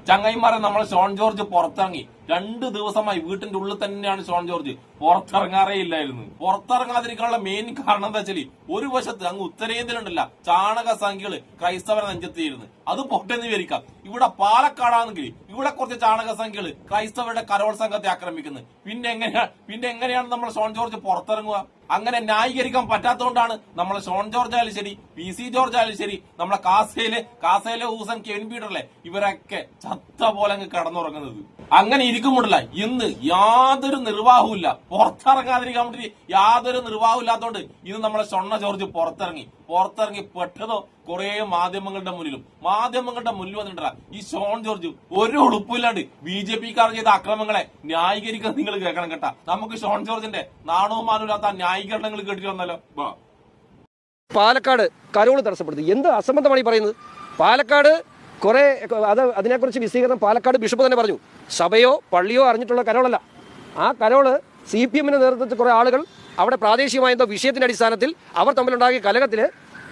ചങ്ങൈമാരെ നമ്മൾ ഷോൺ ജോർജ് പുറത്തിറങ്ങി 2 ദിവസമായി വീട്ടിന്റെ ഉള്ളിൽ തന്നെയാണ് ഷോൺ ജോർജ്. പുറത്തിറങ്ങാറേ ഇല്ലായിരുന്നു. പുറത്തിറങ്ങാതിരിക്കാനുള്ള മെയിൻ കാരണം എന്താ വെച്ചാൽ ഒരു വശത്ത് അങ്ങ് ഉത്തരേന്ത്യയിലുണ്ടല്ല ചാണക സംഖ്യകള് ക്രൈസ്തവരെ നെഞ്ചെത്തിയിരുന്നു. അത് പൊട്ടെന്ന് വിവരിക്കാം. ഇവിടെ പാലക്കാടാണെങ്കിൽ ഇവിടെ കുറച്ച് ചാണക സംഖ്യകള് ക്രൈസ്തവരുടെ കരോൾ സംഘത്തെ ആക്രമിക്കുന്നത്. പിന്നെ എങ്ങനെയാണ് നമ്മൾ ഷോൺ ജോർജ് പുറത്തിറങ്ങുക? അങ്ങനെ ന്യായീകരിക്കാൻ പറ്റാത്തതുകൊണ്ടാണ് നമ്മൾ ഷോൺ ജോർജ് ആയാലും ശരി, PC ജോർജ് ആയാലും ശരി, നമ്മളെ കാസയിലെ ഹൂസൻ കെവിൻ പീറ്ററിലെ ഇവരൊക്കെ ചത്ത പോലെ അങ്ങ് കിടന്നുറങ്ങുന്നത്. അങ്ങനെ ഇരിക്കുമ്പോഴല്ല ഇന്ന് യാതൊരു നിർവാഹവും ഇല്ല. പുറത്തിറങ്ങാതിരിക്കാൻ വേണ്ടി യാതൊരു നിർവാഹവും ഇല്ലാത്തതുകൊണ്ട് ഇന്ന് നമ്മളെ ഷൊണ്ണ ജോർജ് പുറത്തിറങ്ങി പെട്ടതോ കുറെ മാധ്യമങ്ങളുടെ മുന്നിൽ വന്നിട്ടാ ഈ ഷോൺ ജോർജ് ഒരു ഉളുപ്പില്ലാണ്ട് BJP-ക്കാർ ചെയ്ത അക്രമങ്ങളെ ന്യായീകരിക്കാൻ നിങ്ങൾ കേൾക്കണം കേട്ടാ. നമുക്ക് ഷോൺ ജോർജിന്റെ നാണവും മാനവുമില്ലാത്ത ന്യായീകരണങ്ങൾ കേട്ടിട്ട് വന്നല്ലോ. പാലക്കാട് കരോള് തടസ്സപ്പെടുത്തി എന്ത് അസംബന്ധമാണ് ഈ പറയുന്നത്? പാലക്കാട് അതിനെക്കുറിച്ച് വിശദീകരണം പാലക്കാട് ബിഷപ്പ് തന്നെ പറഞ്ഞു. സഭയോ പള്ളിയോ അറിഞ്ഞിട്ടുള്ള കരോളല്ല. ആ കരോള് CPM-ന്റെ നേതൃത്വത്തിൽ കുറെ ആളുകൾ അവിടെ പ്രാദേശികമായ എന്തോ വിഷയത്തിന്റെ അടിസ്ഥാനത്തിൽ അവർ തമ്മിലുണ്ടാക്കിയ കലഹത്തിൽ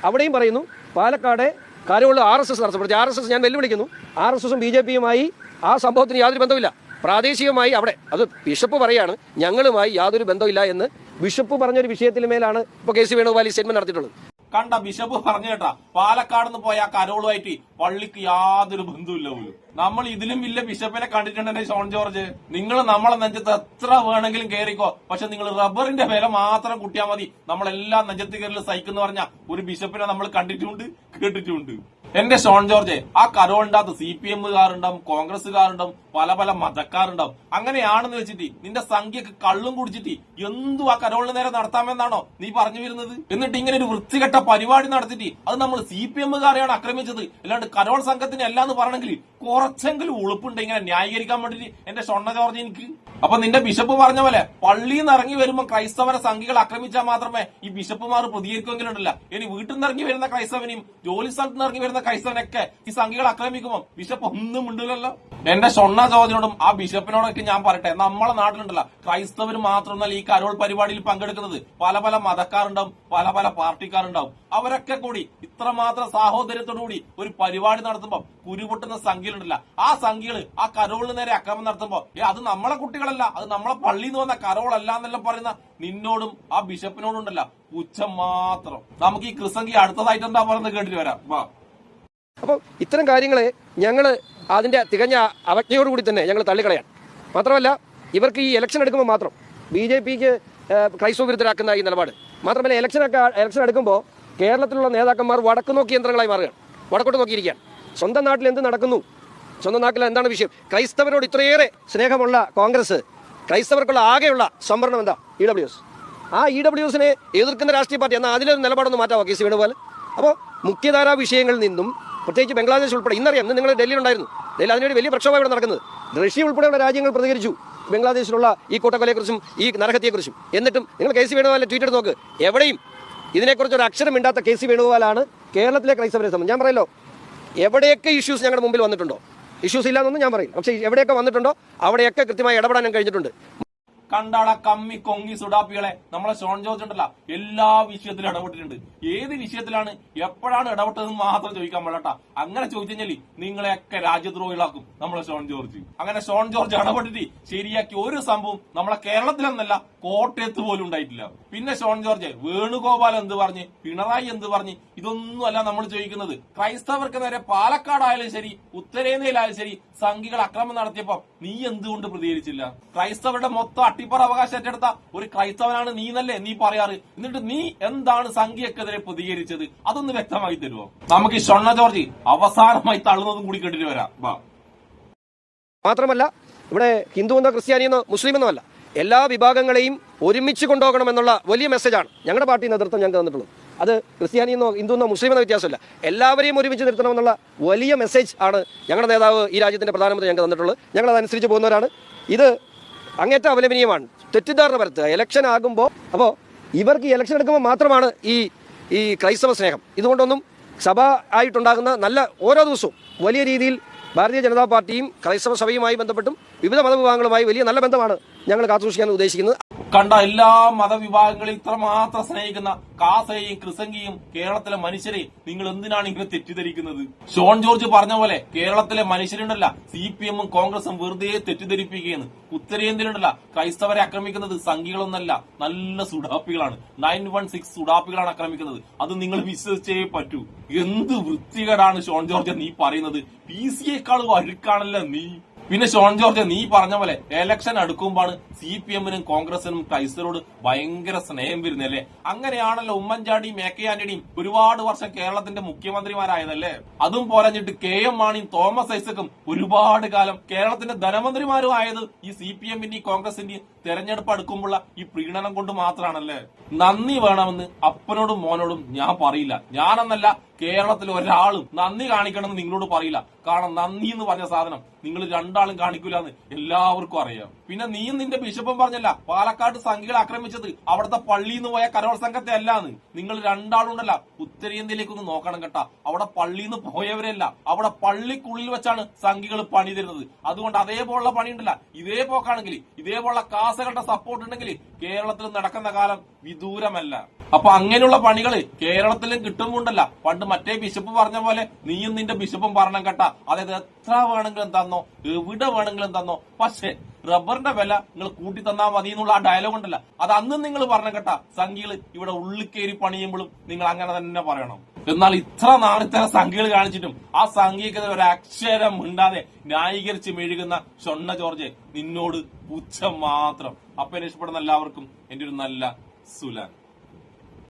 അവിടെയും പറയുന്നു പാലക്കാട് കരോള് RSS തടസ്സപ്പെടുത്തി. RSS ഞാൻ വെല്ലുവിളിക്കുന്നു. RSS-ഉം BJP-യുമായി ആ സംഭവത്തിന് യാതൊരു ബന്ധമില്ല. പ്രാദേശികമായി അവിടെ അത് ബിഷപ്പ് പറയാണ് ഞങ്ങളുമായി യാതൊരു ബന്ധമില്ല എന്ന്. ബിഷപ്പ് പറഞ്ഞൊരു വിഷയത്തിന് മേലാണ് ഇപ്പോൾ KC വേണുഗോപാൽ സ്റ്റേറ്റ്മെന്റ് നടത്തിയിട്ടുള്ളത്. കണ്ട ബിഷപ്പ് പറഞ്ഞു കേട്ടാ, പാലക്കാട് നിന്ന് പോയ ആ കരോളുമായിട്ട് പള്ളിക്ക് യാതൊരു ബന്ധമില്ല പോലും. നമ്മൾ ഇതിലും വലിയ ബിഷപ്പിനെ കണ്ടിട്ടുണ്ടെ ഷോൺ ജോർജ്. നിങ്ങൾ നമ്മളെ നെഞ്ചത്ത് എത്ര വേണമെങ്കിലും കയറിക്കോ, പക്ഷെ നിങ്ങൾ റബ്ബറിന്റെ വില മാത്രം കൂട്ടിയാൽ മതി നമ്മളെല്ലാം നെഞ്ചത്ത് കയറിൽ സഹിക്കുന്ന പറഞ്ഞ ഒരു ബിഷപ്പിനെ നമ്മൾ കണ്ടിട്ടുണ്ട്, കേട്ടിട്ടുണ്ട്. എന്റെ ഷോൺ ജോർജ്, ആ കരോളിന്റെ അകത്ത് CPM-കാരുണ്ടാവും, കോൺഗ്രസ്സുകാരുണ്ടാവും, പല മതക്കാരുണ്ടാവും. അങ്ങനെയാണെന്ന് വെച്ചിട്ട് നിന്റെ സംഖ്യക്ക് കള്ളും കുടിച്ചിട്ട് എന്തു ആ കരോളിന് നേരെ നടത്താമെന്നാണോ നീ പറഞ്ഞു വരുന്നത്? എന്നിട്ട് ഇങ്ങനെ ഒരു വൃത്തികെട്ട പരിപാടി നടത്തിയിട്ട് അത് നമ്മൾ CPM-കാരെയാണ് ആക്രമിച്ചത്, അല്ലാണ്ട് കരോൾ സംഘത്തിന് അല്ലാന്ന് പറയണമെങ്കിൽ കുറച്ചെങ്കിലും ഉളുപ്പുണ്ട് ഇങ്ങനെ ന്യായീകരിക്കാൻ വേണ്ടിട്ട് എന്റെ ഷൊണ്ണ ജോർജ് എനിക്ക്. അപ്പൊ നിന്റെ ബിഷപ്പ് പറഞ്ഞ പോലെ പള്ളിയിൽ നിന്ന് ഇറങ്ങി വരുമ്പോൾ ക്രൈസ്തവരെ സംഖ്യകൾ ആക്രമിച്ചാൽ മാത്രമേ ഈ ബിഷപ്പുമാർ പ്രതികരിക്കുമെങ്കിലുണ്ടല്ല. ഇനി വീട്ടിൽ നിന്ന് ഇറങ്ങി വരുന്ന ക്രൈസ്തവനെയും ജോലി സ്ഥലത്ത് നിന്ന് ഇറങ്ങി വരുന്ന ക്രൈസ്തവനൊക്കെ ഈ സംഖ്യകൾ ആക്രമിക്കുമ്പോൾ ബിഷപ്പ് ഒന്നും ഉണ്ടല്ലോ. എന്റെ ഷൊണ്ണ ജോർജിനോടും ആ ബിഷപ്പിനോടൊക്കെ ഞാൻ പറയട്ടെ, നമ്മളെ നാട്ടിലുണ്ടല്ല ക്രൈസ്തവർ മാത്രമൊന്നല്ല ഈ കരോൾ പരിപാടിയിൽ പങ്കെടുക്കുന്നത്. പല മതക്കാരുണ്ടാവും, പല പാർട്ടിക്കാരുണ്ടാവും. അവരൊക്കെ കൂടി ഇത്രമാത്രം സാഹോദര്യത്തോടുകൂടി ഒരു പരിപാടി നടത്തുമ്പോൾ കുരുപൊട്ടുന്ന സംഖ്യകളുണ്ടല്ല, ആ സംഖ്യകള് ആ കരോളിന് നേരെ അക്രമം നടത്തുമ്പോ അത് നമ്മളെ കുട്ടികളല്ല, അത് നമ്മളെ പള്ളിയിൽ നിന്ന് വന്ന കരോളല്ല എന്നെല്ലാം പറയുന്ന നിന്നോടും ആ ബിഷപ്പിനോടും ഉണ്ടല്ല പുച്ഛം മാത്രം. നമുക്ക് ഈ ക്രിസംഖ്യ അടുത്തതായിട്ട് എന്താ പറയുന്നത് കേട്ടിട്ട് വരാം. അപ്പോൾ ഇത്തരം കാര്യങ്ങളെ ഞങ്ങള് അതിന്റെ തികഞ്ഞ അവജ്ഞയോടുകൂടി തന്നെ ഞങ്ങൾ തള്ളിക്കളയാൻ. മാത്രമല്ല ഇവർക്ക് ഈ ഇലക്ഷൻ എടുക്കുമ്പോൾ മാത്രം BJP-ക്ക് ക്രൈസ്തവ വിരുദ്ധരാക്കുന്ന ഈ നിലപാട് മാത്രമല്ല, ഇലക്ഷൻ എടുക്കുമ്പോൾ കേരളത്തിലുള്ള നേതാക്കന്മാർ വടക്ക് നോക്കി യന്ത്രങ്ങളായി മാറുകയാണ്, വടക്കോട്ട് നോക്കിയിരിക്കുകയാണ്. സ്വന്തം നാട്ടിൽ എന്ത് നടക്കുന്നു, സ്വന്തം നാട്ടിൽ എന്താണ് വിഷയം? ക്രൈസ്തവരോട് ഇത്രയേറെ സ്നേഹമുള്ള കോൺഗ്രസ് ക്രൈസ്തവർക്കുള്ള ആകെയുള്ള സംവരണം എന്താ? EWS. ആ EWS-നെ എതിർക്കുന്ന രാഷ്ട്രീയ പാർട്ടി എന്നാൽ അതിലൊരു നിലപാടൊന്ന് മാറ്റാമോ KC വേണുഗോപാൽ? അപ്പോൾ മുഖ്യധാരാ വിഷയങ്ങളിൽ നിന്നും പ്രത്യേകിച്ച് ബംഗ്ലാദേശ് ഉൾപ്പെടെ ഇന്നറിയാം, ഇന്ന് നിങ്ങൾ ഡൽഹിയിലുണ്ടായിരുന്നു, ഡൽഹി അതിനൊരു വലിയ പ്രക്ഷോഭം ഇവിടെ നടക്കുന്നത്. റഷ്യ ഉൾപ്പെടെയുള്ള രാജ്യങ്ങൾ പ്രതികരിച്ചു ബംഗ്ലാദേശിലുള്ള ഈ കൂട്ടക്കൊലയെക്കുറിച്ചും ഈ നരഹത്യയെക്കുറിച്ചും. എന്നിട്ടും നിങ്ങൾ KC വേണുഗോപാലിന്റെ ട്വീറ്റ് എടുത്ത് നോക്ക്, എവിടെയും ഇതിനെക്കുറിച്ച് ഒരു അക്ഷരം മിണ്ടാത്ത KC വേണുഗോപാലാണ് കേരളത്തിലെ ക്രൈസ്തവരെ സംബന്ധിച്ച്. ഞാൻ പറയല്ലോ, എവിടെയൊക്കെ ഇഷ്യൂസ് ഞങ്ങളുടെ മുമ്പിൽ വന്നിട്ടുണ്ടോ, ഇഷ്യൂസ് ഇല്ലാന്നൊന്നും ഞാൻ പറയില്ല, പക്ഷേ എവിടെയൊക്കെ വന്നിട്ടുണ്ടോ അവിടെയൊക്കെ കൃത്യമായി ഇടപെടാൻ കഴിഞ്ഞിട്ടുണ്ട്. കണ്ടാട കമ്മി കൊങ്ങി സുഡാപ്പികളെ നമ്മളെ ഷോൺ ജോർജ് ഉണ്ടല്ല എല്ലാ വിഷയത്തിലും ഇടപെട്ടിട്ടുണ്ട്. ഏത് വിഷയത്തിലാണ് എപ്പോഴാണ് ഇടപെട്ടതെന്ന് മാത്രം ചോദിക്കാൻ പാടട്ടാ. അങ്ങനെ ചോദിച്ചു കഴിഞ്ഞാൽ നിങ്ങളെയൊക്കെ രാജ്യദ്രോഹികളാക്കും നമ്മളെ ഷോൺ ജോർജ്. അങ്ങനെ ഷോൺ ജോർജ് ഇടപെട്ടിട്ട് ശരിയാക്കി ഒരു സംഭവം നമ്മളെ കേരളത്തിലെന്നല്ല കോട്ടയത്ത് പോലും ഉണ്ടായിട്ടില്ല. പിന്നെ ഷോൺ ജോർജ് വേണുഗോപാൽ എന്ത് പറഞ്ഞ്, പിണറായി എന്ത് പറഞ്ഞ്, ഇതൊന്നുമല്ല നമ്മൾ ചോദിക്കുന്നത്. ക്രൈസ്തവർക്ക് നേരെ പാലക്കാടായാലും ശരി, ഉത്തരേന്ത്യയിലായാലും ശരി സംഘികൾ അക്രമം നടത്തിയപ്പോ നീ എന്തുകൊണ്ട് പ്രതികരിച്ചില്ല? ക്രൈസ്തവരുടെ മൊത്തം അട്ടിപ്പറ അവകാശം ഏറ്റെടുത്ത ഒരു ക്രൈസ്തവനാണ് നീ എന്നല്ലേ നീ പറയാറ്. എന്നിട്ട് നീ എന്താണ് സംഘിയക്കെതിരെ പ്രതികരിച്ചത്? അതൊന്ന് വ്യക്തമായി തരുമോ? നമുക്ക് ഈ ഷൊണ്ണ ജോർജ് അവസാനമായി തള്ളുന്നതും കൂടി കേട്ടിട്ട് വരാം. മാത്രമല്ല ഇവിടെ ഹിന്ദു എന്നോ ക്രിസ്ത്യാനിയെന്നോ മുസ്ലിം എന്നോ അല്ല, എല്ലാ വിഭാഗങ്ങളെയും ഒരുമിച്ച് കൊണ്ടുപോകണമെന്നുള്ള വലിയ മെസ്സേജാണ് ഞങ്ങളുടെ പാർട്ടി നേതൃത്വം ഞങ്ങൾക്ക് തന്നിട്ടുള്ളത്. അത് ക്രിസ്ത്യാനിയെന്നോ ഹിന്ദുവെന്നോ മുസ്ലിം എന്ന വ്യത്യാസമില്ല, എല്ലാവരെയും ഒരുമിച്ച് നിർത്തണമെന്നുള്ള വലിയ മെസ്സേജ് ആണ് ഞങ്ങളുടെ നേതാവ് ഈ രാജ്യത്തിന്റെ പ്രധാനമന്ത്രി ഞങ്ങൾക്ക് തന്നിട്ടുള്ളത്. ഞങ്ങൾ അതനുസരിച്ച് പോകുന്നവരാണ്. ഇത് അങ്ങേറ്റം അപലപനീയമാണ്. തെറ്റിദ്ധാരണ പരത്തുക ഇലക്ഷൻ ആകുമ്പോൾ. അപ്പോൾ ഇവർക്ക് ഇലക്ഷൻ എടുക്കുമ്പോൾ മാത്രമാണ് ഈ ക്രൈസ്തവ സ്നേഹം. ഇതുകൊണ്ടൊന്നും സഭ ആയിട്ടുണ്ടാകുന്ന നല്ല ഓരോ ദിവസവും വലിയ രീതിയിൽ ഭാരതീയ ജനതാ പാർട്ടിയും ക്രൈസ്തവ സഭയുമായി ബന്ധപ്പെട്ടും വിവിധ മതവിഭാഗങ്ങളുമായി വലിയ നല്ല ബന്ധമാണ് ഞങ്ങൾ കാത്തുസൂക്ഷിക്കാൻ ഉദ്ദേശിക്കുന്നത്. കണ്ട എല്ലാ മതവിഭാഗങ്ങളിൽ ഇത്രമാത്രം സ്നേഹിക്കുന്ന കാസയെയും ക്രിസംഗിയും കേരളത്തിലെ മനുഷ്യരെയും നിങ്ങൾ എന്തിനാണ് ഇങ്ങനെ തെറ്റിദ്ധരിക്കുന്നത്? ഷോൺ ജോർജ് പറഞ്ഞ പോലെ കേരളത്തിലെ മനുഷ്യരുണ്ടല്ല CPM-ഉം കോൺഗ്രസും വെറുതെ തെറ്റിദ്ധരിപ്പിക്കുകയാണ്. ഉത്തരേന്ത്യയിലുണ്ടല്ല ക്രൈസ്തവരെ ആക്രമിക്കുന്നത് സംഘികളൊന്നല്ല, നല്ല സുഡാപ്പികളാണ്. 916 സുഡാപ്പികളാണ് ആക്രമിക്കുന്നത്. അത് നിങ്ങൾ വിശ്വസിച്ചേ പറ്റൂ. എന്ത് വൃത്തികേടാണ് ഷോൺ ജോർജ് നീ പറയുന്നത്? PC-യേക്കാൾ അഴുക്കാണല്ലോ നീ. പിന്നെ ഷോൺ ജോർജ് നീ പറഞ്ഞ പോലെ എലക്ഷൻ അടുക്കുമ്പോഴാണ് CPM-നും കോൺഗ്രസിനും ക്രൈസ്തവരോട് ഭയങ്കര സ്നേഹം വരുന്നല്ലേ? അങ്ങനെയാണല്ലോ ഉമ്മൻചാണ്ടിയും AK ആന്റണിയും ഒരുപാട് വർഷം കേരളത്തിന്റെ മുഖ്യമന്ത്രിമാരായതല്ലേ? അതും പോരഞ്ഞിട്ട് KM മാണിയും തോമസ് ഐസക്കും ഒരുപാട് കാലം കേരളത്തിന്റെ ധനമന്ത്രിമാരും ആയത് ഈ CPM-ന്റെയും കോൺഗ്രസിന്റെയും തെരഞ്ഞെടുപ്പ് അടുക്കുമ്പോഴുള്ള ഈ പ്രീണനം കൊണ്ട് മാത്രമാണല്ലേ? നന്ദി വേണമെന്ന് അപ്പനോടും മോനോടും ഞാൻ പറയില്ല. ഞാനെന്നല്ല കേരളത്തിൽ ഒരാളും നന്ദി കാണിക്കണമെന്ന് നിങ്ങളോട് പറയില്ല. കാരണം നന്ദി എന്ന് പറഞ്ഞ സാധനം നിങ്ങൾ രണ്ടാളും കാണിക്കൂല എന്ന് എല്ലാവർക്കും അറിയാം. പിന്നെ നീയും നിന്റെ ബിഷപ്പും പറഞ്ഞല്ല പാലക്കാട് സംഘികളെ ആക്രമിച്ചത് അവിടുത്തെ പള്ളിയിൽ നിന്ന് പോയ കരോൾ സംഘത്തെ അല്ലാന്ന്. നിങ്ങൾ രണ്ടാളുണ്ടല്ല ഉത്തരേന്ത്യയിലേക്കൊന്ന് നോക്കണം കേട്ടാ. അവിടെ പള്ളിയിൽ നിന്ന് പോയവരല്ല, അവിടെ പള്ളിക്കുള്ളിൽ വെച്ചാണ് സംഘികൾ പണി തരുന്നത്. അതുകൊണ്ട് അതേപോലുള്ള പണി ഉണ്ടല്ല, ഇതേ പോക്കാണെങ്കിൽ ഇതേപോലുള്ള കാസകളുടെ സപ്പോർട്ട് ഉണ്ടെങ്കിൽ കേരളത്തിൽ നടക്കുന്ന കാലം വിദൂരമല്ല. അപ്പൊ അങ്ങനെയുള്ള പണികള് കേരളത്തിലും കിട്ടുമ്പോണ്ടല്ല പണ്ട് മറ്റേ ബിഷപ്പ് പറഞ്ഞ പോലെ നീയും നിന്റെ ബിഷപ്പും പറഞ്ഞ കേട്ടാ. അതായത് എത്ര വേണമെങ്കിലും തന്നോ, എവിടെ വേണമെങ്കിലും തന്നോ, പക്ഷെ റബ്ബറിന്റെ വില നിങ്ങൾ കൂട്ടി തന്നാ മതി എന്നുള്ള ആ ഡയലോഗ് ഉണ്ടല്ല, അത് അന്നും നിങ്ങൾ പറഞ്ഞ കേട്ടാ. സംഘികള് ഇവിടെ ഉള്ളിൽ കയറി പണിയുമ്പോഴും നിങ്ങൾ അങ്ങനെ തന്നെ പറയണം. എന്നാൽ ഇത്ര നാളിത്തര സംഘികൾ കാണിച്ചിട്ടും ആ സംഘിക്കെതിരെ ഒരു അക്ഷരം മിണ്ടാതെ ന്യായീകരിച്ച് മെഴുകുന്ന ഷൊണ്ണ ജോർജ് നിന്നോട് പുച്ഛം മാത്രം. അപ്പൊ ഇഷ്ടപ്പെടുന്ന എല്ലാവർക്കും എന്റെ ഒരു നല്ല സുലാൻ.